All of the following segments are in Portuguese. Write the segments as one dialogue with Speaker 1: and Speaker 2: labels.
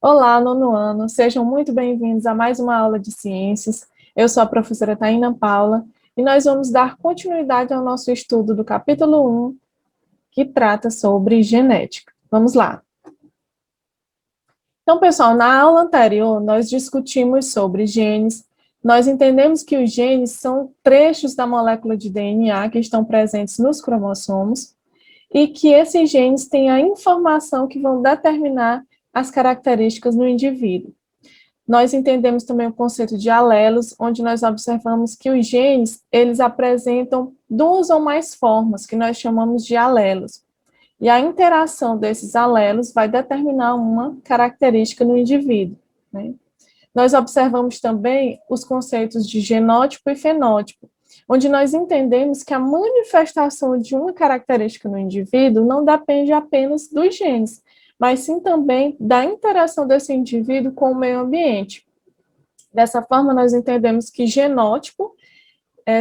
Speaker 1: Olá, nono ano, sejam muito bem-vindos a mais uma aula de ciências. Eu sou a professora Taina Paula e nós vamos dar continuidade ao nosso estudo do capítulo 1, que trata sobre genética. Vamos lá. Então, pessoal, na aula anterior nós discutimos sobre genes. Nós entendemos que os genes são trechos da molécula de DNA que estão presentes nos cromossomos e que esses genes têm a informação que vão determinar as características no indivíduo. Nós entendemos também o conceito de alelos, onde nós observamos que os genes, eles apresentam duas ou mais formas, que nós chamamos de alelos. E a interação desses alelos vai determinar uma característica no indivíduo, né? Nós observamos também os conceitos de genótipo e fenótipo, onde nós entendemos que a manifestação de uma característica no indivíduo não depende apenas dos genes, mas sim também da interação desse indivíduo com o meio ambiente. Dessa forma, nós entendemos que genótipo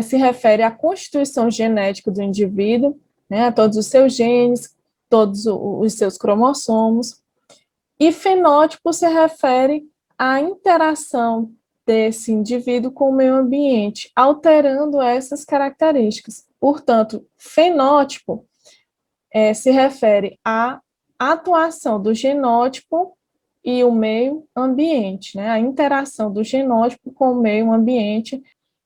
Speaker 1: se refere à constituição genética do indivíduo, né, a todos os seus genes, todos os seus cromossomos, e fenótipo se refere à interação desse indivíduo com o meio ambiente, alterando essas características. Portanto, fenótipo se refere à atuação do genótipo e o meio ambiente, né? A interação do genótipo com o meio ambiente.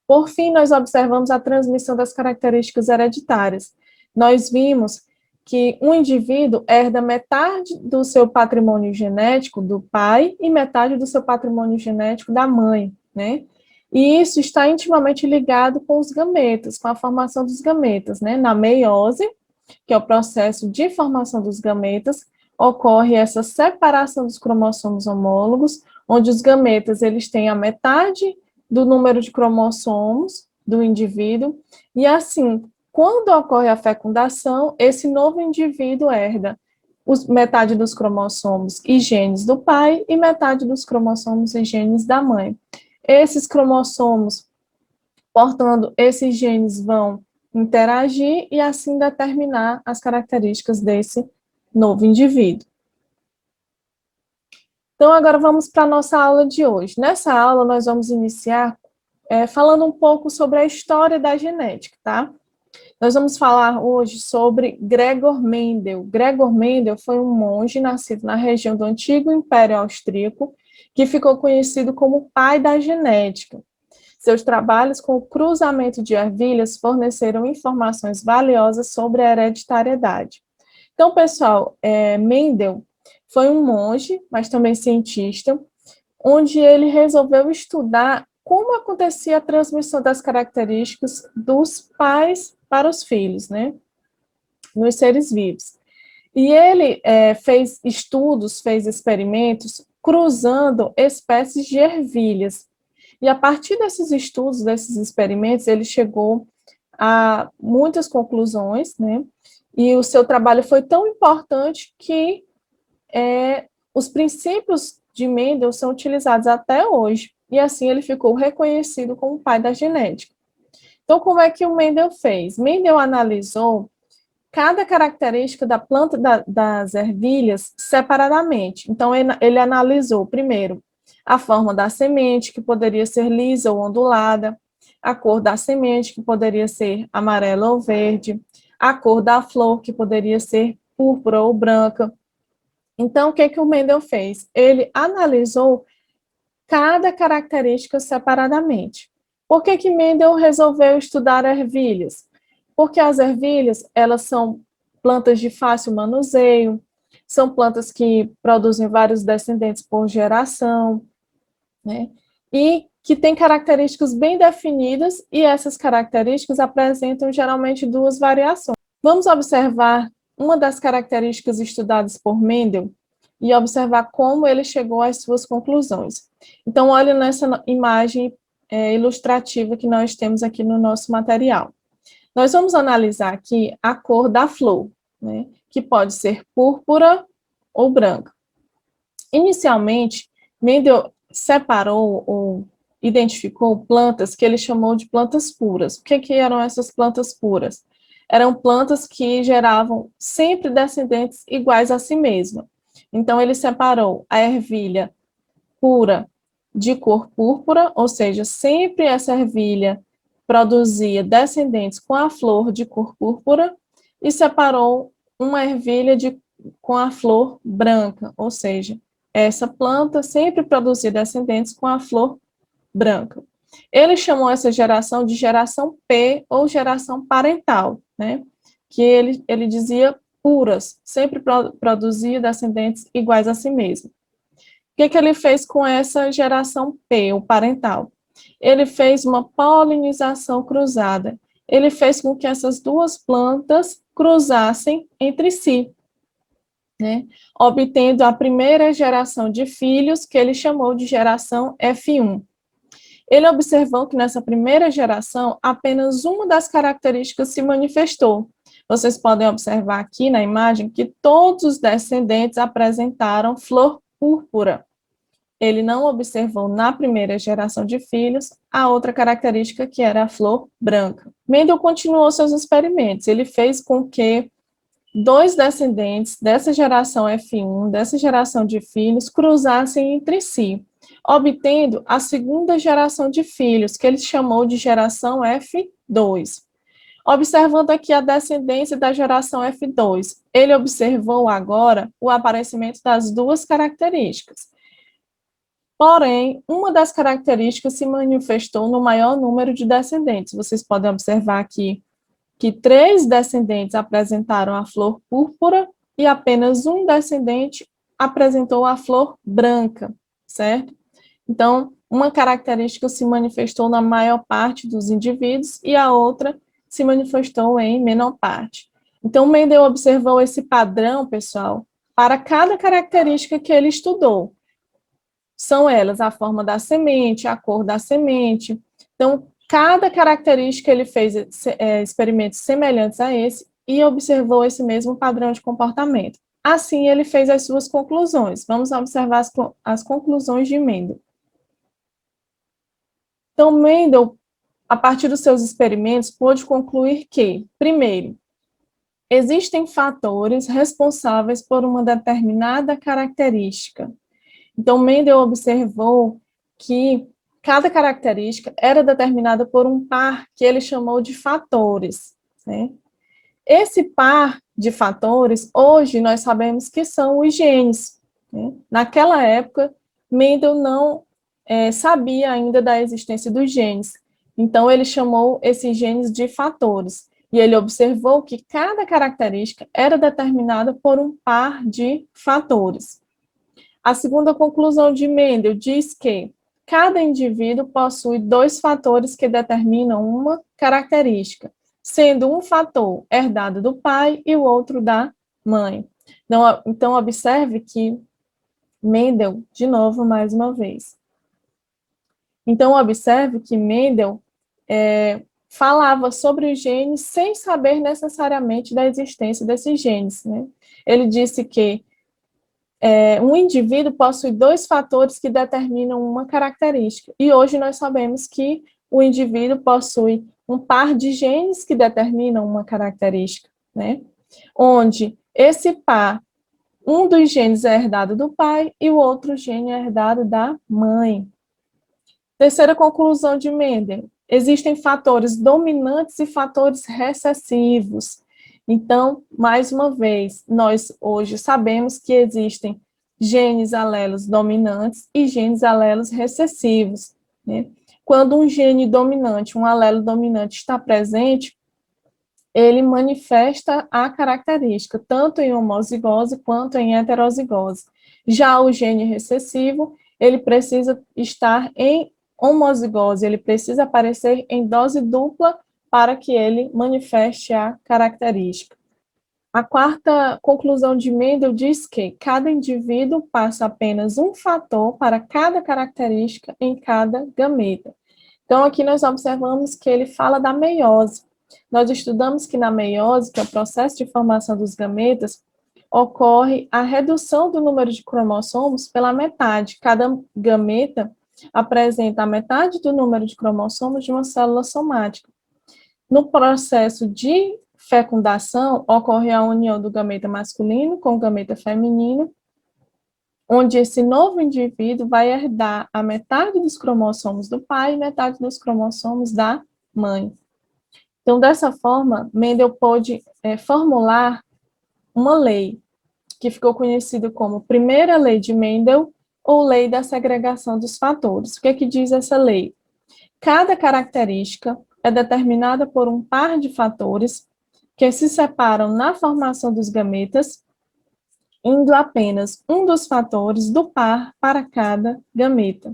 Speaker 1: Por fim, nós observamos a transmissão das características hereditárias. Nós vimos que um indivíduo herda metade do seu patrimônio genético do pai e metade do seu patrimônio genético da mãe, né? E isso está intimamente ligado com os gametas, com a formação dos gametas, né? Na meiose, que é o processo de formação dos gametas, ocorre essa separação dos cromossomos homólogos, onde os gametas eles têm a metade do número de cromossomos do indivíduo, e assim, quando ocorre a fecundação, esse novo indivíduo herda metade dos cromossomos e genes do pai e metade dos cromossomos e genes da mãe. Esses cromossomos, portanto, esses genes vão interagir e assim determinar as características desse novo indivíduo. Então, agora vamos para a nossa aula de hoje. Nessa aula, nós vamos iniciar falando um pouco sobre a história da genética, tá? Nós vamos falar hoje sobre Gregor Mendel. Gregor Mendel foi um monge nascido na região do antigo Império Austríaco, que ficou conhecido como o pai da genética. Seus trabalhos com o cruzamento de ervilhas forneceram informações valiosas sobre a hereditariedade. Então, pessoal, Mendel foi um monge, mas também cientista, onde ele resolveu estudar como acontecia a transmissão das características dos pais para os filhos, né, nos seres vivos. E ele fez estudos, fez experimentos cruzando espécies de ervilhas. E a partir desses estudos, desses experimentos, ele chegou a muitas conclusões, né? E o seu trabalho foi tão importante que os princípios de Mendel são utilizados até hoje. E assim ele ficou reconhecido como o pai da genética. Então, como é que o Mendel fez? Mendel analisou cada característica da planta das ervilhas separadamente. Então, ele analisou, primeiro, a forma da semente, que poderia ser lisa ou ondulada, a cor da semente, que poderia ser amarela ou verde, a cor da flor, que poderia ser púrpura ou branca. Então, o que o Mendel fez? Ele analisou cada característica separadamente. Por que Mendel resolveu estudar ervilhas? Porque as ervilhas, elas são plantas de fácil manuseio, são plantas que produzem vários descendentes por geração, né? E que têm características bem definidas, e essas características apresentam geralmente duas variações. Vamos observar uma das características estudadas por Mendel e observar como ele chegou às suas conclusões. Então, olha nessa imagem ilustrativa que nós temos aqui no nosso material. Nós vamos analisar aqui a cor da flor, né, que pode ser púrpura ou branca. Inicialmente, Mendel separou ou identificou plantas que ele chamou de plantas puras. O que eram essas plantas puras? Eram plantas que geravam sempre descendentes iguais a si mesma. Então, ele separou a ervilha pura de cor púrpura, ou seja, sempre essa ervilha produzia descendentes com a flor de cor púrpura, e separou uma ervilha com a flor branca, ou seja, essa planta sempre produzia descendentes com a flor branca. Ele chamou essa geração de geração P ou geração parental, né? Que ele dizia puras, sempre produzia descendentes iguais a si mesmo. O que ele fez com essa geração P, o parental? Ele fez uma polinização cruzada. Ele fez com que essas duas plantas cruzassem entre si, né? Obtendo a primeira geração de filhos, que ele chamou de geração F1. Ele observou que nessa primeira geração, apenas uma das características se manifestou. Vocês podem observar aqui na imagem que todos os descendentes apresentaram flor púrpura. Ele não observou na primeira geração de filhos a outra característica, que era a flor branca. Mendel continuou seus experimentos. Ele fez com que dois descendentes dessa geração F1, dessa geração de filhos, cruzassem entre si, obtendo a segunda geração de filhos, que ele chamou de geração F2. Observando aqui a descendência da geração F2, ele observou agora o aparecimento das duas características. Porém, uma das características se manifestou no maior número de descendentes. Vocês podem observar aqui que 3 descendentes apresentaram a flor púrpura e apenas um descendente apresentou a flor branca, certo? Então, uma característica se manifestou na maior parte dos indivíduos e a outra se manifestou em menor parte. Então, Mendel observou esse padrão, pessoal, para cada característica que ele estudou. São elas a forma da semente, a cor da semente. Então, cada característica ele fez experimentos semelhantes a esse e observou esse mesmo padrão de comportamento. Assim, ele fez as suas conclusões. Vamos observar as conclusões de Mendel. Então, Mendel, a partir dos seus experimentos, pôde concluir que, primeiro, existem fatores responsáveis por uma determinada característica. Então, Mendel observou que cada característica era determinada por um par que ele chamou de fatores, né? Esse par de fatores, hoje nós sabemos que são os genes, né? Naquela época, Mendel não sabia ainda da existência dos genes, então ele chamou esses genes de fatores, e ele observou que cada característica era determinada por um par de fatores. A segunda conclusão de Mendel diz que cada indivíduo possui 2 fatores que determinam uma característica, sendo um fator herdado do pai e o outro da mãe. Então observe que Mendel, de novo, mais uma vez. Então, observe que Mendel falava sobre os genes sem saber necessariamente da existência desses genes, né? Ele disse que um indivíduo possui 2 fatores que determinam uma característica, e hoje nós sabemos que o indivíduo possui um par de genes que determinam uma característica, né? Onde esse par, um dos genes é herdado do pai e o outro gene é herdado da mãe. Terceira conclusão de Mendel: existem fatores dominantes e fatores recessivos. Então, mais uma vez, nós hoje sabemos que existem genes alelos dominantes e genes alelos recessivos, né? Quando um gene dominante, um alelo dominante está presente, ele manifesta a característica, tanto em homozigose quanto em heterozigose. Já o gene recessivo, ele precisa estar em homozigose, ele precisa aparecer em dose dupla para que ele manifeste a característica. A quarta conclusão de Mendel diz que cada indivíduo passa apenas um fator para cada característica em cada gameta. Então, aqui nós observamos que ele fala da meiose. Nós estudamos que na meiose, que é o processo de formação dos gametas, ocorre a redução do número de cromossomos pela metade. Cada gameta apresenta a metade do número de cromossomos de uma célula somática. No processo de fecundação, ocorre a união do gameta masculino com o gameta feminino, onde esse novo indivíduo vai herdar a metade dos cromossomos do pai e metade dos cromossomos da mãe. Então, dessa forma, Mendel pôde formular uma lei, que ficou conhecida como Primeira Lei de Mendel, ou Lei da Segregação dos Fatores. O que é que diz essa lei? Cada característica é determinada por um par de fatores que se separam na formação dos gametas, indo apenas um dos fatores do par para cada gameta,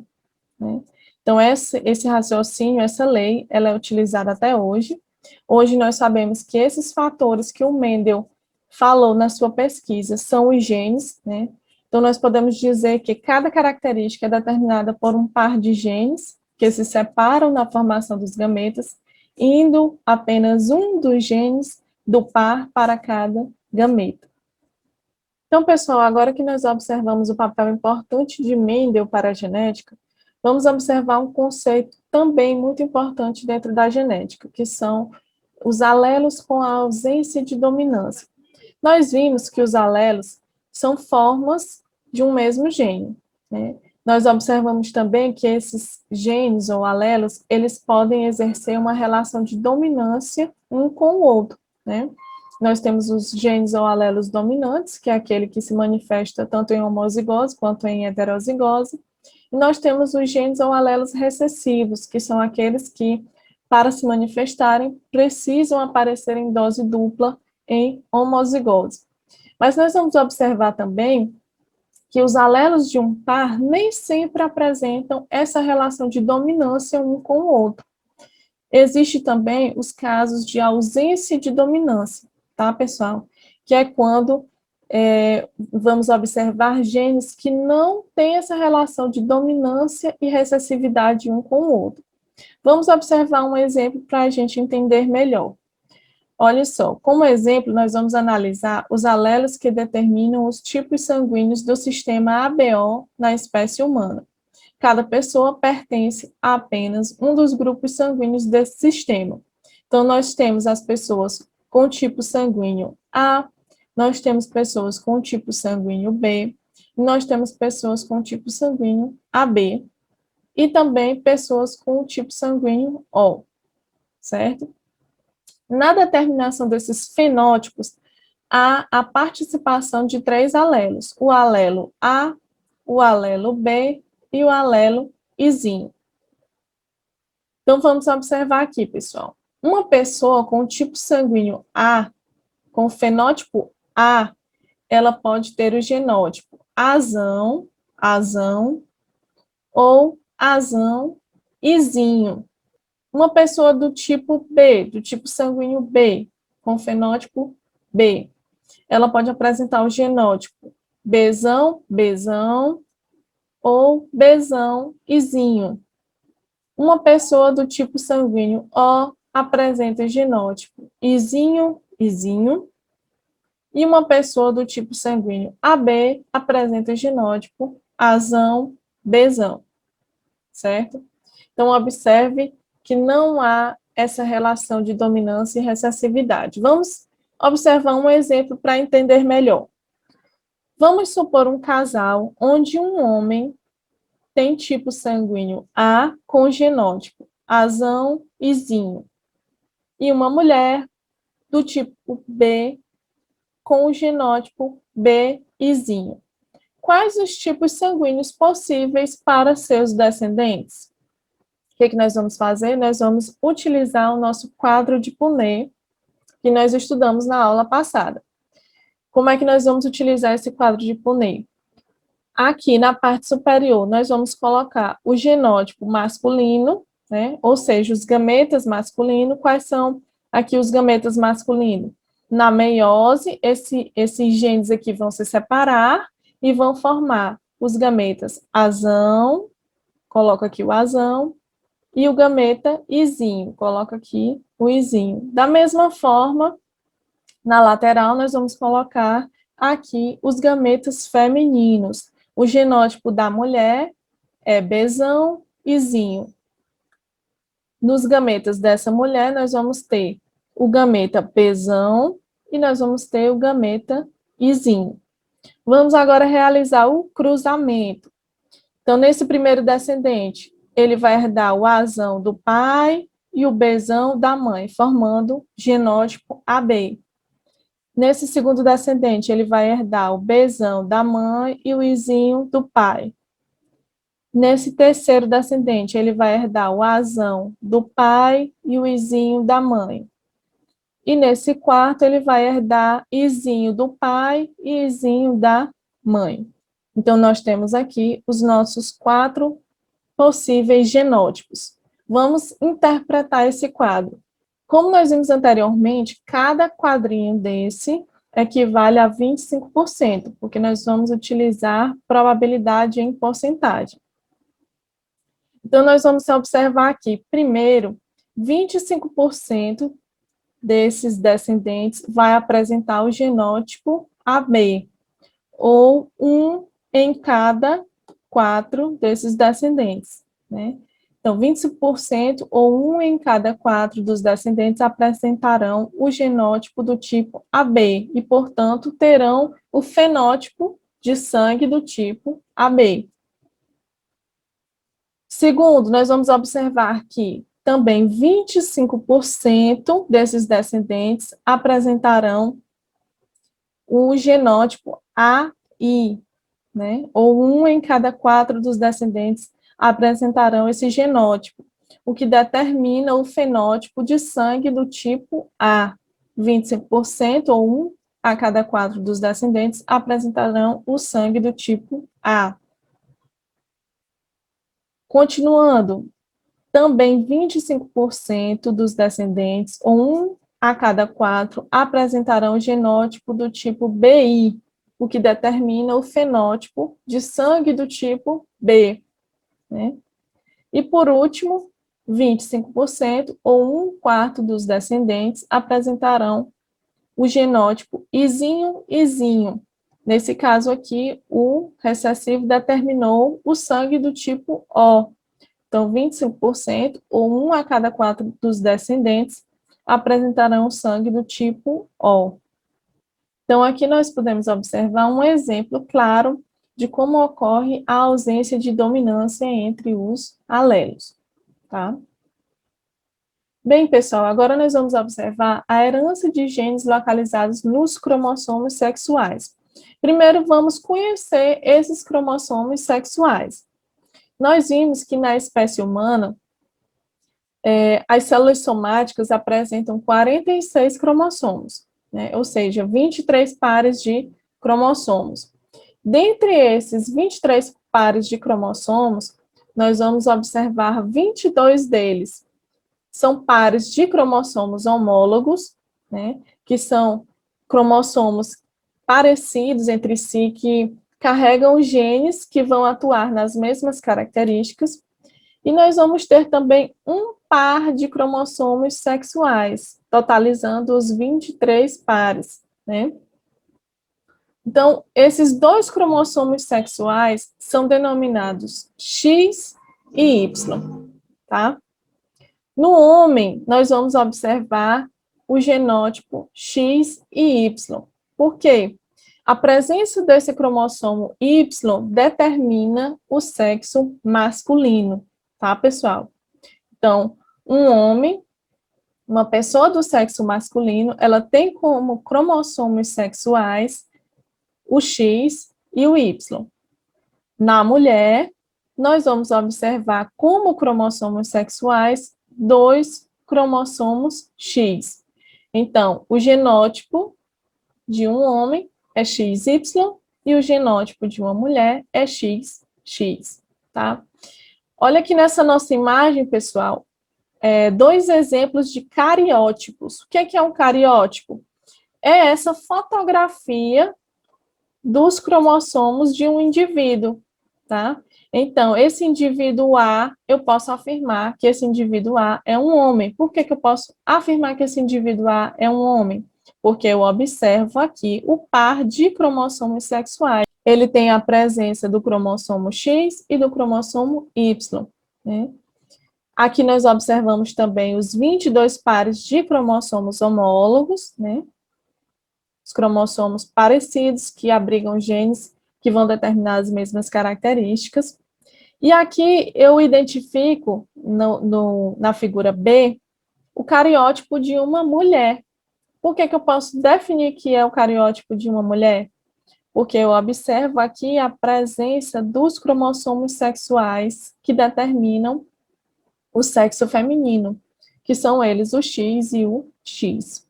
Speaker 1: né? Então, esse raciocínio, essa lei, ela é utilizada até hoje. Hoje nós sabemos que esses fatores que o Mendel falou na sua pesquisa são os genes, né? Então, nós podemos dizer que cada característica é determinada por um par de genes que se separam na formação dos gametas, indo apenas um dos genes do par para cada gameta. Então, pessoal, agora que nós observamos o papel importante de Mendel para a genética, vamos observar um conceito também muito importante dentro da genética, que são os alelos com a ausência de dominância. Nós vimos que os alelos são formas de um mesmo gene, né? Nós observamos também que esses genes ou alelos, eles podem exercer uma relação de dominância um com o outro, né? Nós temos os genes ou alelos dominantes, que é aquele que se manifesta tanto em homozigose quanto em heterozigose, e nós temos os genes ou alelos recessivos, que são aqueles que, para se manifestarem, precisam aparecer em dose dupla em homozigose. Mas nós vamos observar também que os alelos de um par nem sempre apresentam essa relação de dominância um com o outro. Existe também os casos de ausência de dominância, tá, pessoal? Que é quando vamos observar genes que não têm essa relação de dominância e recessividade um com o outro. Vamos observar um exemplo para a gente entender melhor. Olha só, como exemplo, nós vamos analisar os alelos que determinam os tipos sanguíneos do sistema ABO na espécie humana. Cada pessoa pertence a apenas um dos grupos sanguíneos desse sistema. Então, nós temos as pessoas com tipo sanguíneo A, nós temos pessoas com tipo sanguíneo B, e nós temos pessoas com tipo sanguíneo AB, e também pessoas com tipo sanguíneo O, certo? Na determinação desses fenótipos, há a participação de 3 alelos, o alelo A, o alelo B e o alelo Izinho. Então, vamos observar aqui, pessoal. Uma pessoa com tipo sanguíneo A, com fenótipo A, ela pode ter o genótipo azão, azão, ou azão, izinho. Uma pessoa do tipo B, do tipo sanguíneo B, com fenótipo B, ela pode apresentar o genótipo Bzão, Bzão, ou Bzão, Izinho. Uma pessoa do tipo sanguíneo O apresenta o genótipo Izinho, Izinho, e uma pessoa do tipo sanguíneo AB apresenta o genótipo Azão, Bzão, certo? Então, observe que não há essa relação de dominância e recessividade. Vamos observar um exemplo para entender melhor. Vamos supor um casal onde um homem tem tipo sanguíneo A com genótipo azão e zinho, e uma mulher do tipo B com o genótipo B e zinho. Quais os tipos sanguíneos possíveis para seus descendentes? O que nós vamos fazer? Nós vamos utilizar o nosso quadro de Punnett, que nós estudamos na aula passada. Como é que nós vamos utilizar esse quadro de Punnett? Aqui na parte superior, nós vamos colocar o genótipo masculino, né? Ou seja, os gametas masculinos. Quais são aqui os gametas masculinos? Na meiose, esses genes aqui vão se separar e vão formar os gametas azão, coloco aqui o azão, e o gameta izinho, coloco aqui o izinho. Da mesma forma, na lateral, nós vamos colocar aqui os gametas femininos. O genótipo da mulher é Bzão, Izinho. Nos gametas dessa mulher, nós vamos ter o gameta Bzão e nós vamos ter o gameta Izinho. Vamos agora realizar o cruzamento. Então, nesse primeiro descendente, ele vai herdar o Azão do pai e o Bzão da mãe, formando genótipo AB. Nesse segundo descendente, ele vai herdar o Bzão da mãe e o Izinho do pai. Nesse terceiro descendente, ele vai herdar o Azão do pai e o Izinho da mãe. E nesse quarto, ele vai herdar Izinho do pai e Izinho da mãe. Então, nós temos aqui os nossos 4 possíveis genótipos. Vamos interpretar esse quadro. Como nós vimos anteriormente, cada quadrinho desse equivale a 25%, porque nós vamos utilizar probabilidade em porcentagem. Então, nós vamos observar aqui, primeiro, 25% desses descendentes vai apresentar o genótipo AB, ou 1 em cada 4 desses descendentes, né? Então, 25% ou 1 em cada 4 dos descendentes apresentarão o genótipo do tipo AB e, portanto, terão o fenótipo de sangue do tipo AB. Segundo, nós vamos observar que também 25% desses descendentes apresentarão o genótipo AI, né? Ou 1 em cada 4 dos descendentes apresentarão esse genótipo, o que determina o fenótipo de sangue do tipo A. 25% ou 1 a cada 4 dos descendentes apresentarão o sangue do tipo A. Continuando, também 25% dos descendentes, ou 1 a cada 4, apresentarão o genótipo do tipo BI, o que determina o fenótipo de sangue do tipo B, né? E, por último, 25%, ou 1/4 dos descendentes, apresentarão o genótipo Izinho. Nesse caso aqui, o recessivo determinou o sangue do tipo O. Então, 25%, ou 1 a cada 4 dos descendentes, apresentarão sangue do tipo O. Então, aqui nós podemos observar um exemplo claro de como ocorre a ausência de dominância entre os alelos, tá? Bem, pessoal, agora nós vamos observar a herança de genes localizados nos cromossomos sexuais. Primeiro, vamos conhecer esses cromossomos sexuais. Nós vimos que na espécie humana, as células somáticas apresentam 46 cromossomos, né? Ou seja, 23 pares de cromossomos. Dentre esses 23 pares de cromossomos, nós vamos observar 22 deles. São pares de cromossomos homólogos, né? Que são cromossomos parecidos entre si, que carregam genes que vão atuar nas mesmas características. E nós vamos ter também um par de cromossomos sexuais, totalizando os 23 pares, né? Então, esses 2 cromossomos sexuais são denominados X e Y, tá? No homem, nós vamos observar o genótipo X e Y. Por quê? A presença desse cromossomo Y determina o sexo masculino, tá, pessoal? Então, um homem, uma pessoa do sexo masculino, ela tem como cromossomos sexuais o X e o Y. Na mulher, nós vamos observar como cromossomos sexuais 2 cromossomos X. Então, o genótipo de um homem é XY e o genótipo de uma mulher é XX, tá? Olha aqui nessa nossa imagem, pessoal, 2 exemplos de cariótipos. O que é um cariótipo? É essa fotografia dos cromossomos de um indivíduo, tá? Então, esse indivíduo A, eu posso afirmar que esse indivíduo A é um homem. Por que eu posso afirmar que esse indivíduo A é um homem? Porque eu observo aqui o par de cromossomos sexuais. Ele tem a presença do cromossomo X e do cromossomo Y, né? Aqui nós observamos também os 22 pares de cromossomos homólogos, né? os cromossomos parecidos, que abrigam genes que vão determinar as mesmas características. E aqui eu identifico, na figura B, o cariótipo de uma mulher. Por que eu posso definir que é o cariótipo de uma mulher? Porque eu observo aqui a presença dos cromossomos sexuais que determinam o sexo feminino, que são eles o X e o X.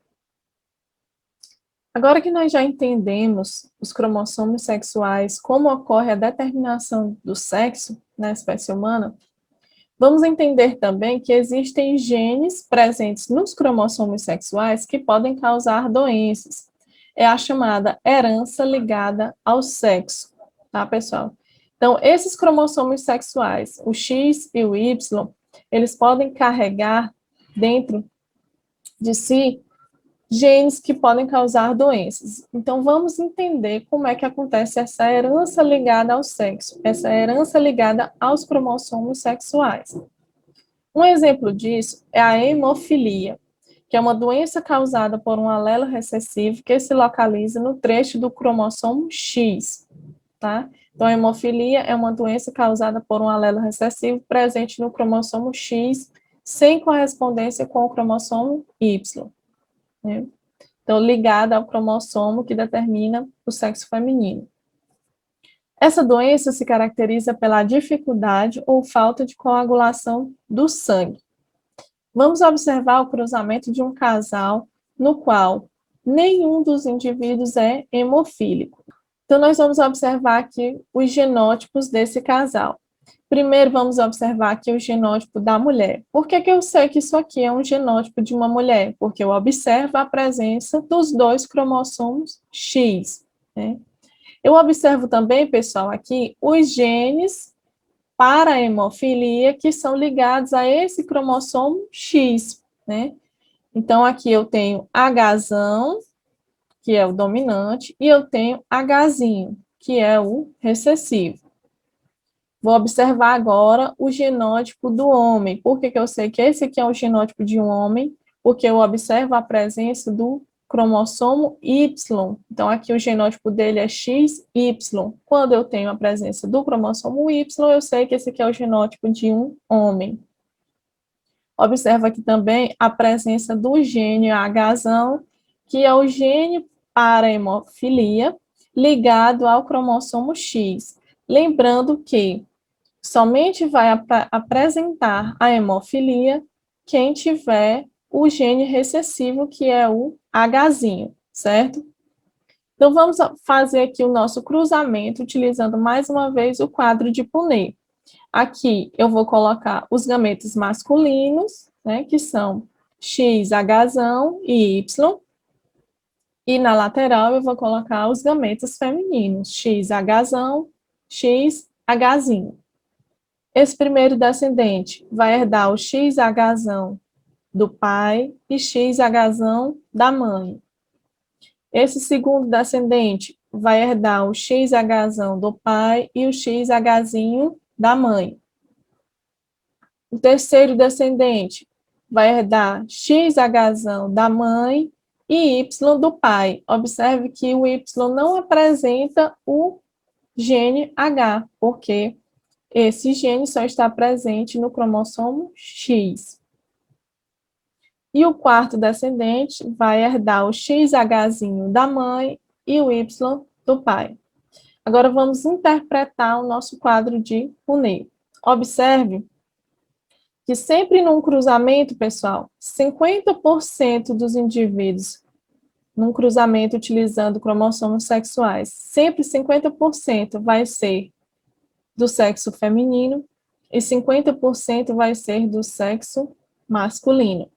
Speaker 1: Agora que nós já entendemos os cromossomos sexuais, como ocorre a determinação do sexo na espécie humana, vamos entender também que existem genes presentes nos cromossomos sexuais que podem causar doenças. É a chamada herança ligada ao sexo, tá, pessoal? Então, esses cromossomos sexuais, o X e o Y, eles podem carregar dentro de si genes que podem causar doenças. Então, vamos entender como é que acontece essa herança ligada ao sexo, essa herança ligada aos cromossomos sexuais. Um exemplo disso é a hemofilia, que é uma doença causada por um alelo recessivo que se localiza no trecho do cromossomo X, tá? Então, a hemofilia é uma doença causada por um alelo recessivo presente no cromossomo X, sem correspondência com o cromossomo Y, né? Então, ligada ao cromossomo que determina o sexo feminino. Essa doença se caracteriza pela dificuldade ou falta de coagulação do sangue. Vamos observar o cruzamento de um casal no qual nenhum dos indivíduos é hemofílico. Então, nós vamos observar aqui os genótipos desse casal. Primeiro, vamos observar aqui o genótipo da mulher. Por que eu sei que isso aqui é um genótipo de uma mulher? Porque eu observo a presença dos dois cromossomos X, né? Eu observo também, pessoal, aqui os genes para a hemofilia que são ligados a esse cromossomo X, né? Então, aqui eu tenho Hzão, que é o dominante, e eu tenho Hzinho, que é o recessivo. Vou observar agora o genótipo do homem. Por que eu sei que esse aqui é o genótipo de um homem? Porque eu observo a presença do cromossomo Y. Então, aqui o genótipo dele é XY. Quando eu tenho a presença do cromossomo Y, eu sei que esse aqui é o genótipo de um homem. Observa aqui também a presença do gene Hzão, que é o gene para a hemofilia, ligado ao cromossomo X. Lembrando que somente vai apresentar a hemofilia quem tiver o gene recessivo, que é o Hzinho, certo? Então, vamos fazer aqui o nosso cruzamento, utilizando mais uma vez o quadro de Punnett. Aqui eu vou colocar os gametos masculinos, né, que são X, Hzão e Y. E na lateral eu vou colocar os gametos femininos, X, Hzão, X, Hzinho. Esse primeiro descendente vai herdar o XHzão do pai e XHzão da mãe. Esse segundo descendente vai herdar o XHzão do pai e o XHzinho da mãe. O terceiro descendente vai herdar XHzão da mãe e Y do pai. Observe que o Y não apresenta o gene H, porque esse gene só está presente no cromossomo X. E o quarto descendente vai herdar o XHzinho da mãe e o Y do pai. Agora vamos interpretar o nosso quadro de Punnett. Observe que sempre num cruzamento, pessoal, 50% dos indivíduos, num cruzamento utilizando cromossomos sexuais, sempre 50% vai ser do sexo feminino e 50% vai ser do sexo masculino.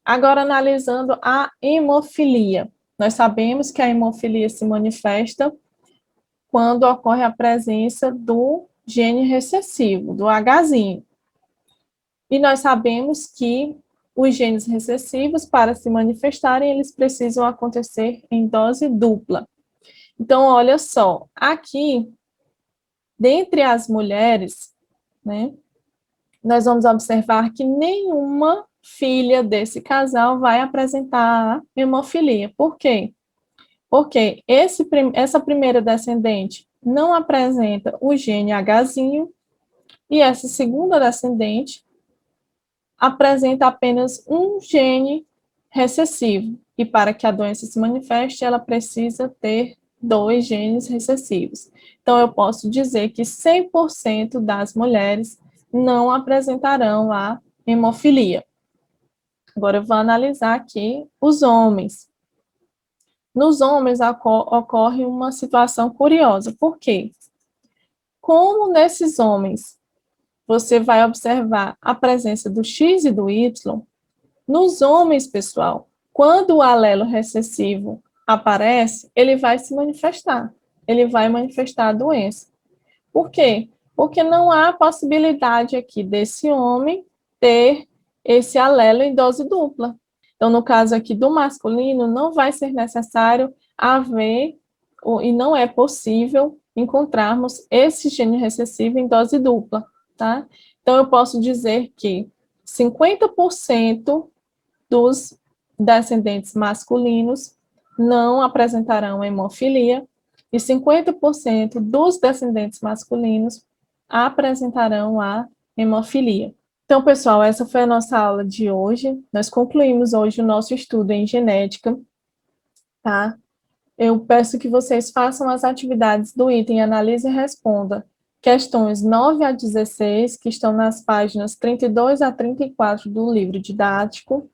Speaker 1: Agora, analisando a hemofilia. Nós sabemos que a hemofilia se manifesta quando ocorre a presença do gene recessivo, do Hzinho. E nós sabemos que os genes recessivos, para se manifestarem, eles precisam acontecer em dose dupla. Então, olha só, aqui, dentre as mulheres, né, nós vamos observar que nenhuma filha desse casal vai apresentar hemofilia. Por quê? Porque essa primeira descendente não apresenta o gene Hzinho, e essa segunda descendente apresenta apenas um gene recessivo. E para que a doença se manifeste, ela precisa ter 2 genes recessivos. Então, eu posso dizer que 100% das mulheres não apresentarão a hemofilia. Agora, eu vou analisar aqui os homens. Nos homens ocorre uma situação curiosa. Por quê? Como nesses homens você vai observar a presença do X e do Y, nos homens, pessoal, quando o alelo recessivo aparece, ele vai se manifestar, ele vai manifestar a doença. Por quê? Porque não há possibilidade aqui desse homem ter esse alelo em dose dupla. Então, no caso aqui do masculino, não vai ser necessário haver, e não é possível encontrarmos esse gene recessivo em dose dupla, tá? Então, eu posso dizer que 50% dos descendentes masculinos não apresentarão hemofilia e 50% dos descendentes masculinos apresentarão a hemofilia. Então, pessoal, essa foi a nossa aula de hoje. Nós concluímos hoje o nosso estudo em genética, tá? Eu peço que vocês façam as atividades do item Analise e Responda, questões 9 a 16, que estão nas páginas 32 a 34 do livro didático,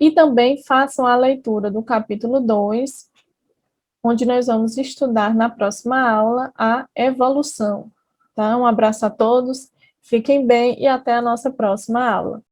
Speaker 1: e também façam a leitura do capítulo 2, onde nós vamos estudar na próxima aula a evolução. Tá? Um abraço a todos, fiquem bem e até a nossa próxima aula.